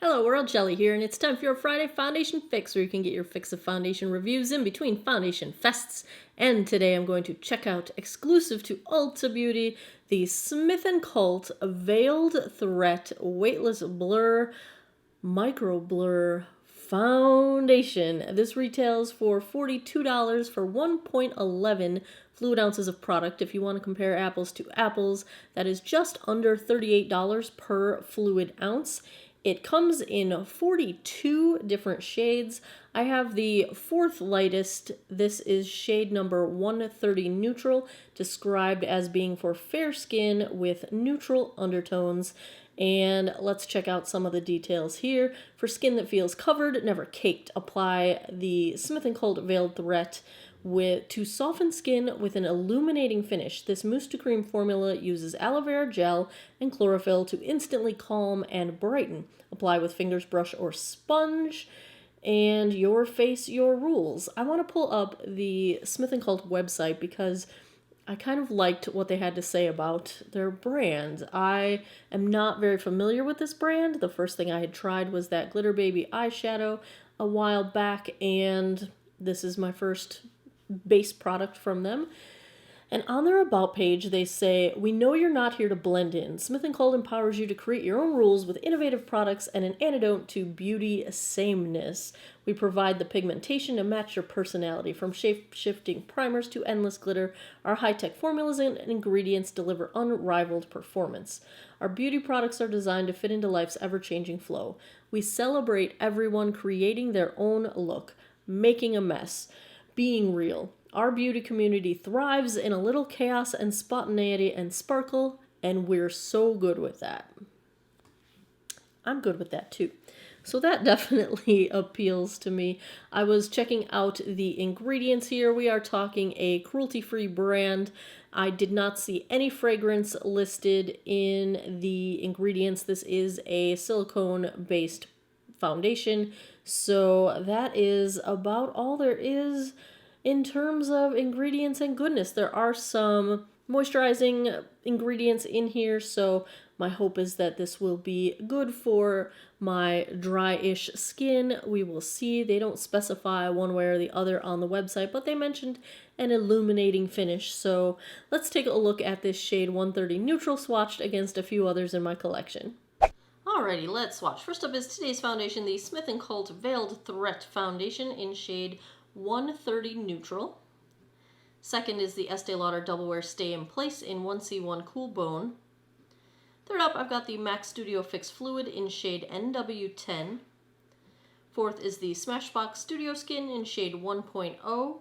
Hello world, Shelly here, and it's time for your Friday Foundation Fix, where you can get your fix of foundation reviews in between foundation fests. And today I'm going to check out, exclusive to Ulta Beauty, the Smith & Colt Veiled Threat Weightless Blur Micro Blur Foundation. This retails for $42 for 1.11 fluid ounces of product. If you want to compare apples to apples, that is just under $38 per fluid ounce. It comes in 42 different shades. I have the fourth lightest. This is shade number 130 Neutral, described as being for fair skin with neutral undertones. And let's check out some of the details here. For skin that feels covered, never caked, apply the Smith & Colt Veiled Threat to soften skin with an illuminating finish. This mousse to cream formula uses aloe vera gel and chlorophyll to instantly calm and brighten. Apply with fingers, brush, or sponge. And your face, your rules. I want to pull up the Smith & Colt website because I kind of liked what they had to say about their brand. I am not very familiar with this brand. The first thing I had tried was that Glitter Baby eyeshadow a while back, and this is my first base product from them. And on their About page, they say, "We know you're not here to blend in. Smith & Colt empowers you to create your own rules with innovative products and an antidote to beauty sameness. We provide the pigmentation to match your personality. From shape-shifting primers to endless glitter, our high-tech formulas and ingredients deliver unrivaled performance. Our beauty products are designed to fit into life's ever-changing flow. We celebrate everyone creating their own look, making a mess, being real. Our beauty community thrives in a little chaos and spontaneity and sparkle, and we're so good with that." I'm good with that too. So that definitely appeals to me. I was checking out the ingredients here. We are talking a cruelty-free brand. I did not see any fragrance listed in the ingredients. This is a silicone-based foundation. So that is about all there is in terms of ingredients and goodness. There are some moisturizing ingredients in here, so my hope is that this will be good for my dry-ish skin. We will see. They don't specify one way or the other on the website, but they mentioned an illuminating finish. So let's take a look at this shade 130 Neutral swatched against a few others in my collection. Alrighty, let's swatch. First up is today's foundation, the Smith & Colt Veiled Threat Foundation in shade 130 Neutral. Second is the Estee Lauder Double Wear Stay in Place in 1C1 Cool Bone. Third up, I've got the MAC Studio Fix Fluid in shade NW10. Fourth is the Smashbox Studio Skin in shade 1.0.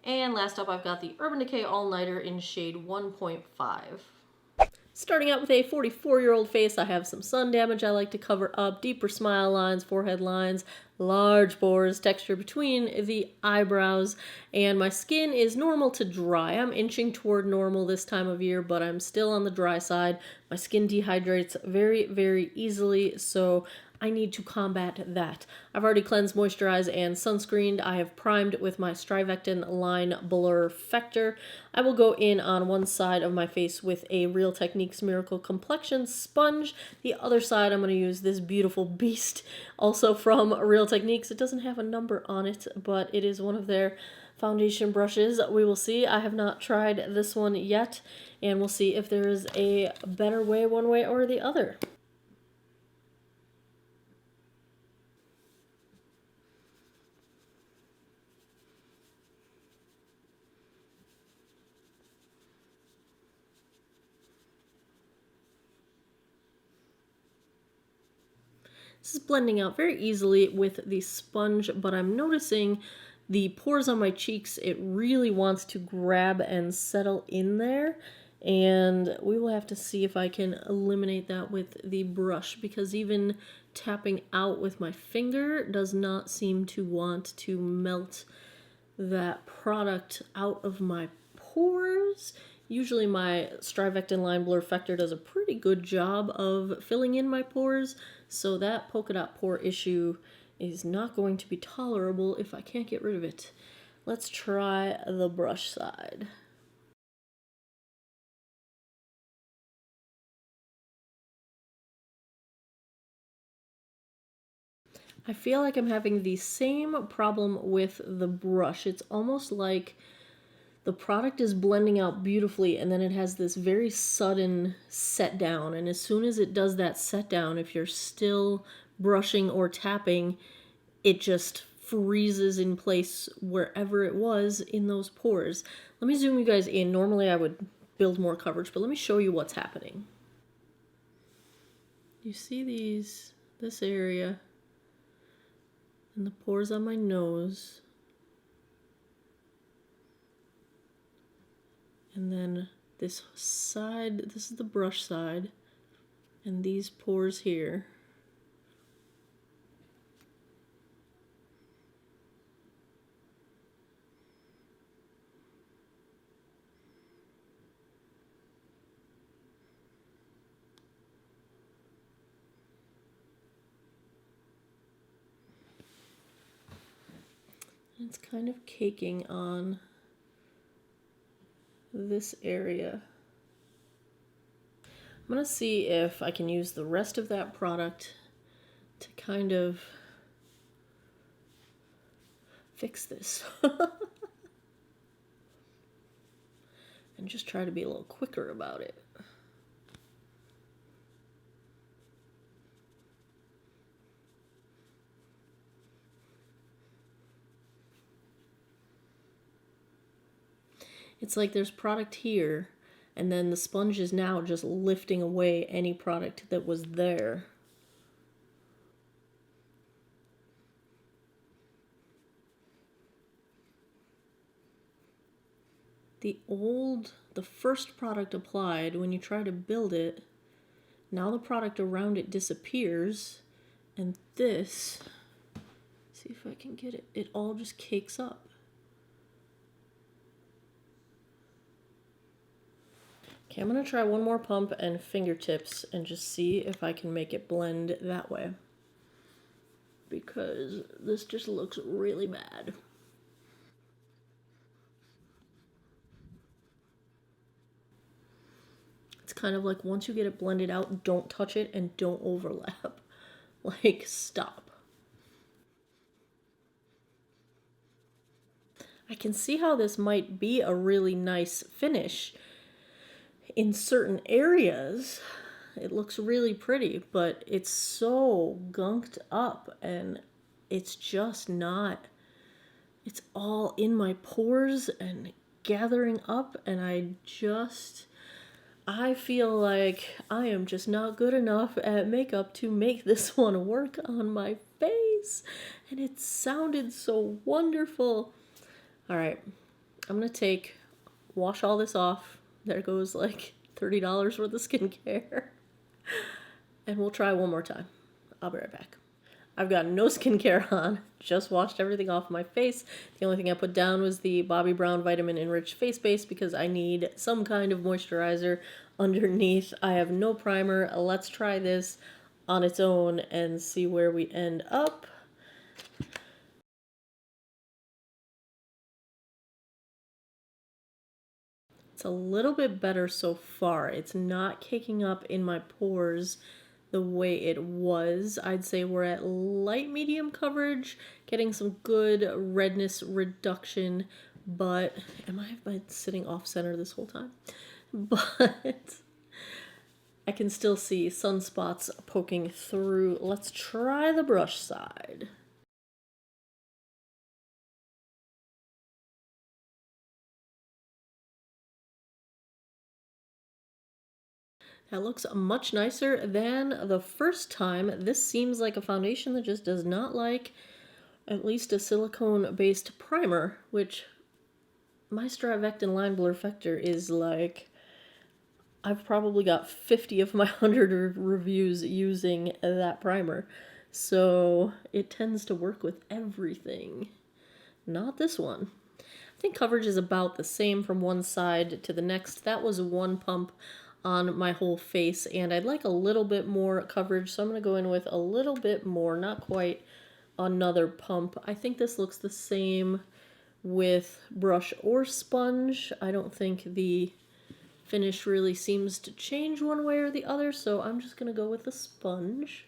And last up, I've got the Urban Decay All Nighter in shade 1.5. Starting out with a 44-year-old face, I have some sun damage I like to cover up, deeper smile lines, forehead lines, large pores, texture between the eyebrows, and my skin is normal to dry. I'm inching toward normal this time of year, but I'm still on the dry side. My skin dehydrates very, very easily, so I need to combat that. I've already cleansed, moisturized, and sunscreened. I have primed with my Strivectin Line Blur Factor. I will go in on one side of my face with a Real Techniques Miracle Complexion Sponge. The other side, I'm going to use this beautiful beast, also from Real Techniques. It doesn't have a number on it, but it is one of their foundation brushes. We will see. I have not tried this one yet, and we'll see if there is a better way one way or the other. This is blending out very easily with the sponge, but I'm noticing the pores on my cheeks, it really wants to grab and settle in there. And we will have to see if I can eliminate that with the brush, because even tapping out with my finger does not seem to want to melt that product out of my pores. Usually my Strivectin Line Blur Factor does a pretty good job of filling in my pores, so that polka dot pore issue is not going to be tolerable if I can't get rid of it. Let's try the brush side. I feel like I'm having the same problem with the brush. It's almost like the product is blending out beautifully and then it has this very sudden set down. And as soon as it does that set down, if you're still brushing or tapping, it just freezes in place wherever it was in those pores. Let me zoom you guys in. Normally I would build more coverage, but let me show you what's happening. You see this area and the pores on my nose. And then this side, this is the brush side, and these pores here. It's kind of caking on this area. I'm going to see if I can use the rest of that product to kind of fix this. And just try to be a little quicker about it. It's like there's product here, and then the sponge is now just lifting away any product that was there. The first product applied, when you try to build it, now the product around it disappears, and this, see if I can get it, it all just cakes up. Okay, I'm gonna try one more pump and fingertips and just see if I can make it blend that way, because this just looks really bad. It's kind of like once you get it blended out, don't touch it and don't overlap. Like, stop. I can see how this might be a really nice finish in certain areas. It looks really pretty, but it's so gunked up and it's just not, it's all in my pores and gathering up, and I feel like I am just not good enough at makeup to make this one work on my face. And it sounded so wonderful. All right, I'm gonna wash all this off. There goes like $30 worth of skincare. And we'll try one more time. I'll be right back. I've got no skincare on, just washed everything off my face. The only thing I put down was the Bobbi Brown Vitamin Enriched Face Base because I need some kind of moisturizer underneath. I have no primer. Let's try this on its own and see where we end up. It's a little bit better so far. It's not caking up in my pores the way it was. I'd say we're at light medium coverage, getting some good redness reduction, but am I sitting off center this whole time? But I can still see sunspots poking through. Let's try the brush side. That looks much nicer than the first time. This seems like a foundation that just does not like at least a silicone-based primer, which my Strivectin Line Blur Factor is like, I've probably got 50 of my 100 reviews using that primer. So it tends to work with everything. Not this one. I think coverage is about the same from one side to the next. That was one pump on my whole face, and I'd like a little bit more coverage, so I'm going to go in with a little bit more, not quite another pump. I think this looks the same with brush or sponge. I don't think the finish really seems to change one way or the other, so I'm just going to go with the sponge.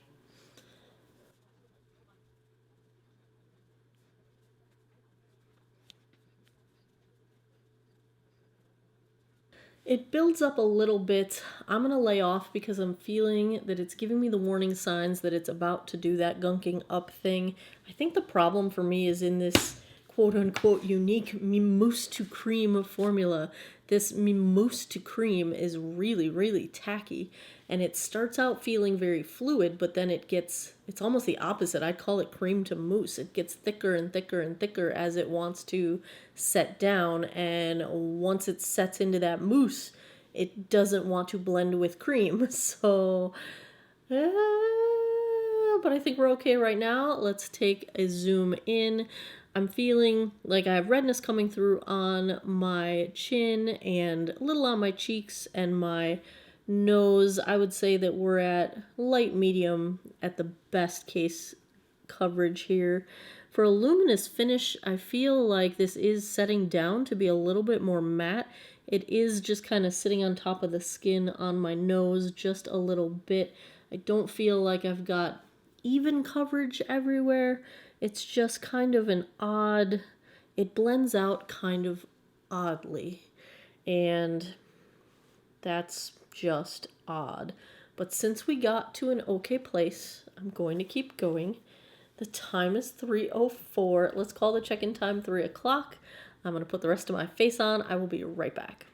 It builds up a little bit. I'm going to lay off because I'm feeling that it's giving me the warning signs that it's about to do that gunking up thing. I think the problem for me is in this quote unquote unique mousse to cream formula. This mousse to cream is really, really tacky. And it starts out feeling very fluid, but then it's almost the opposite. I'd call it cream to mousse. It gets thicker and thicker and thicker as it wants to set down. And once it sets into that mousse, it doesn't want to blend with cream. So, but I think we're okay right now. Let's take a zoom in. I'm feeling like I have redness coming through on my chin and a little on my cheeks and my nose. I would say that we're at light medium at the best case coverage here. For a luminous finish, I feel like this is setting down to be a little bit more matte. It is just kind of sitting on top of the skin on my nose just a little bit. I don't feel like I've got even coverage everywhere. It's just kind of an odd, it blends out kind of oddly. And that's just odd. But since we got to an okay place, I'm going to keep going. The time is 3:04. Let's call the check-in time 3 o'clock. I'm going to put the rest of my face on. I will be right back.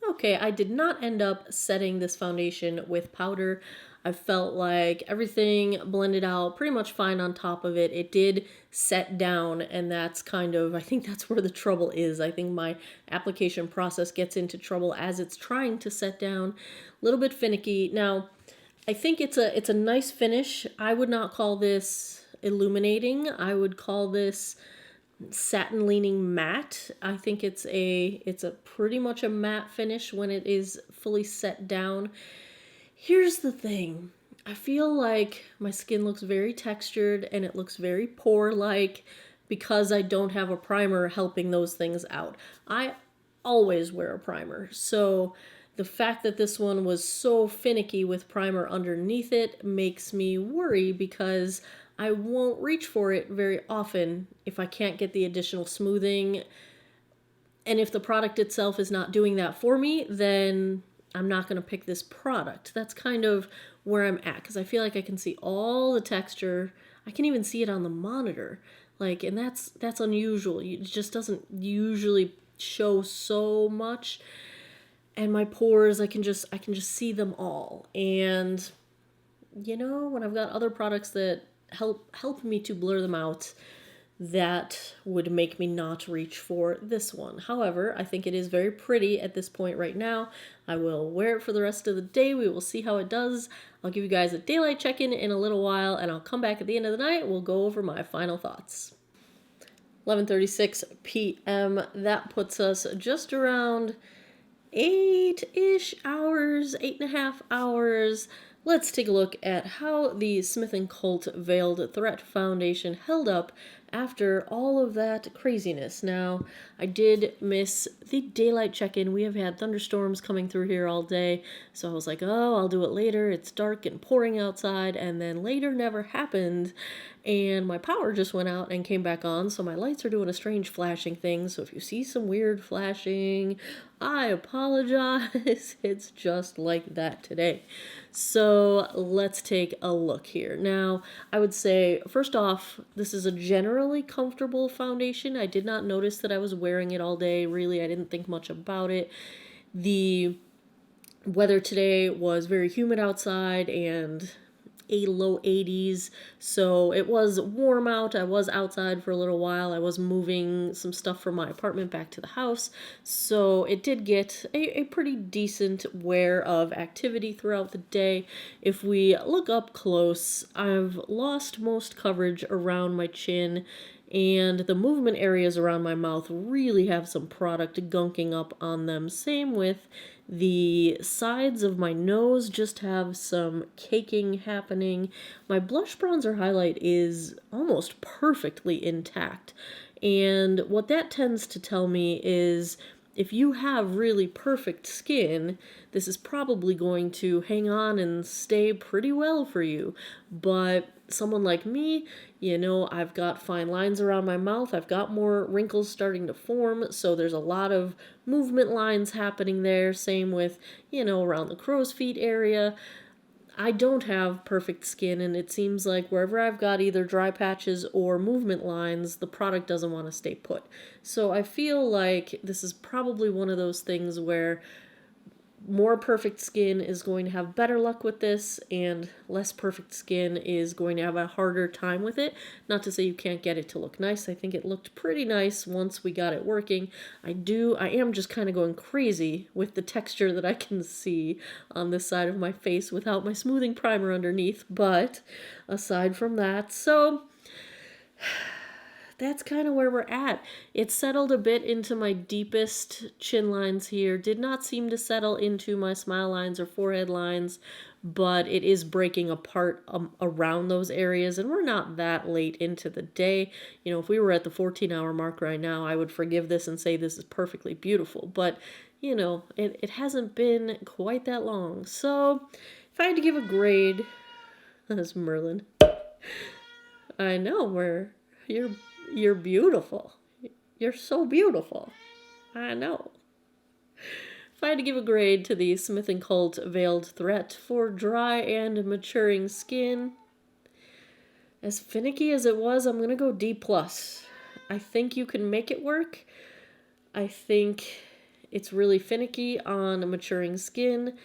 Okay, I did not end up setting this foundation with powder. I felt like everything blended out pretty much fine on top of it. It did set down, and that's kind of, I think that's where the trouble is. I think my application process gets into trouble as it's trying to set down. A little bit finicky. Now, I think it's a nice finish. I would not call this illuminating. I would call this satin leaning matte. I think it's a pretty much a matte finish when it is fully set down. Here's the thing. I feel like my skin looks very textured and it looks very pore-like because I don't have a primer helping those things out. I always wear a primer, so the fact that this one was so finicky with primer underneath it makes me worry because I won't reach for it very often if I can't get the additional smoothing. And if the product itself is not doing that for me, then I'm not going to pick this product. That's kind of where I'm at because I feel like I can see all the texture. I can even see it on the monitor. Like, and that's unusual. It just doesn't usually show so much. And my pores, I can just see them all. And you know, when I've got other products that help me to blur them out, that would make me not reach for this one. However, I think it is very pretty at this point right now. I will wear it for the rest of the day. We will see how it does. I'll give you guys a daylight check-in in a little while, and I'll come back at the end of the night. We'll go over my final thoughts. 11:36 p.m. That puts us just around 8-ish hours, 8.5 hours. Let's take a look at how the Smith & Colt Veiled Threat Foundation held up after all of that craziness. Now, I did miss the daylight check-in. We have had thunderstorms coming through here all day, so I was like, oh, I'll do it later. It's dark and pouring outside, and then later never happened, and my power just went out and came back on, so my lights are doing a strange flashing thing, so if you see some weird flashing, I apologize. It's just like that today. So let's take a look here. Now, I would say, first off, this is a generally comfortable foundation. I did not notice that I was wearing it all day. Really, I didn't think much about it. The weather today was very humid outside and low 80s, so it was warm out. I was outside for a little while. I was moving some stuff from my apartment back to the house, so it did get a pretty decent wear of activity throughout the day. If we look up close, I've lost most coverage around my chin, and the movement areas around my mouth really have some product gunking up on them. Same with the sides of my nose, just have some caking happening. My blush bronzer highlight is almost perfectly intact. And what that tends to tell me is if you have really perfect skin, this is probably going to hang on and stay pretty well for you. But someone like me, you know, I've got fine lines around my mouth. I've got more wrinkles starting to form. So there's a lot of movement lines happening there. Same with, you know, around the crow's feet area. I don't have perfect skin, and it seems like wherever I've got either dry patches or movement lines, the product doesn't want to stay put. So I feel like this is probably one of those things where more perfect skin is going to have better luck with this, and less perfect skin is going to have a harder time with it. Not to say you can't get it to look nice. I think it looked pretty nice once we got it working. I am just kind of going crazy with the texture that I can see on this side of my face without my smoothing primer underneath. But aside from that, so that's kind of where we're at. It settled a bit into my deepest chin lines here. Did not seem to settle into my smile lines or forehead lines, but it is breaking apart around those areas, and we're not that late into the day. You know, if we were at the 14-hour mark right now, I would forgive this and say this is perfectly beautiful, but, you know, it hasn't been quite that long. So, if I had to give a grade, that's Merlin. I know, you're beautiful. You're so beautiful. I know. If I had to give a grade to the Smith & Colt Veiled Threat for dry and maturing skin, as finicky as it was, I'm going to go D+. I think you can make it work. I think it's really finicky on maturing skin.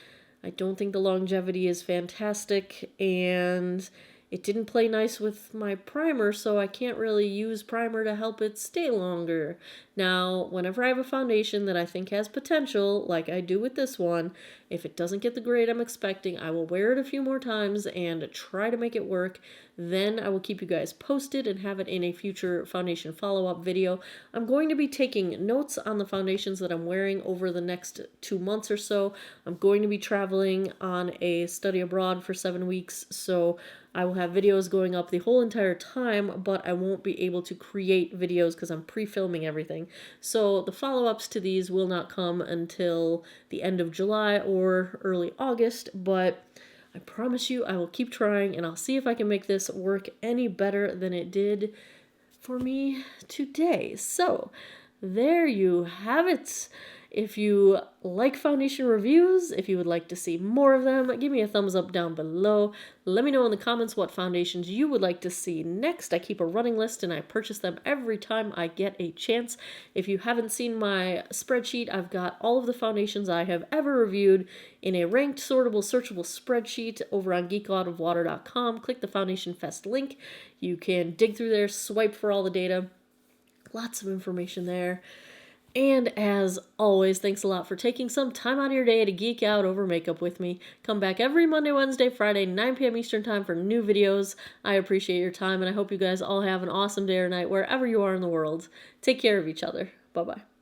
I don't think the longevity is fantastic, and it didn't play nice with my primer, so I can't really use primer to help it stay longer. Now, whenever I have a foundation that I think has potential, like I do with this one, if it doesn't get the grade I'm expecting, I will wear it a few more times and try to make it work. Then I will keep you guys posted and have it in a future foundation follow-up video. I'm going to be taking notes on the foundations that I'm wearing over the next 2 months or so. I'm going to be traveling on a study abroad for 7 weeks, so I will have videos going up the whole entire time, but I won't be able to create videos because I'm pre-filming everything. So the follow-ups to these will not come until the end of July or early August, but I promise you I will keep trying, and I'll see if I can make this work any better than it did for me today. So there you have it. If you like foundation reviews, if you would like to see more of them, give me a thumbs up down below. Let me know in the comments what foundations you would like to see next. I keep a running list and I purchase them every time I get a chance. If you haven't seen my spreadsheet, I've got all of the foundations I have ever reviewed in a ranked, sortable, searchable spreadsheet over on geekoutofwater.com. Click the Foundation Fest link. You can dig through there, swipe for all the data. Lots of information there. And as always, thanks a lot for taking some time out of your day to geek out over makeup with me. Come back every Monday, Wednesday, Friday, 9 p.m. Eastern Time for new videos. I appreciate your time, and I hope you guys all have an awesome day or night wherever you are in the world. Take care of each other. Bye-bye.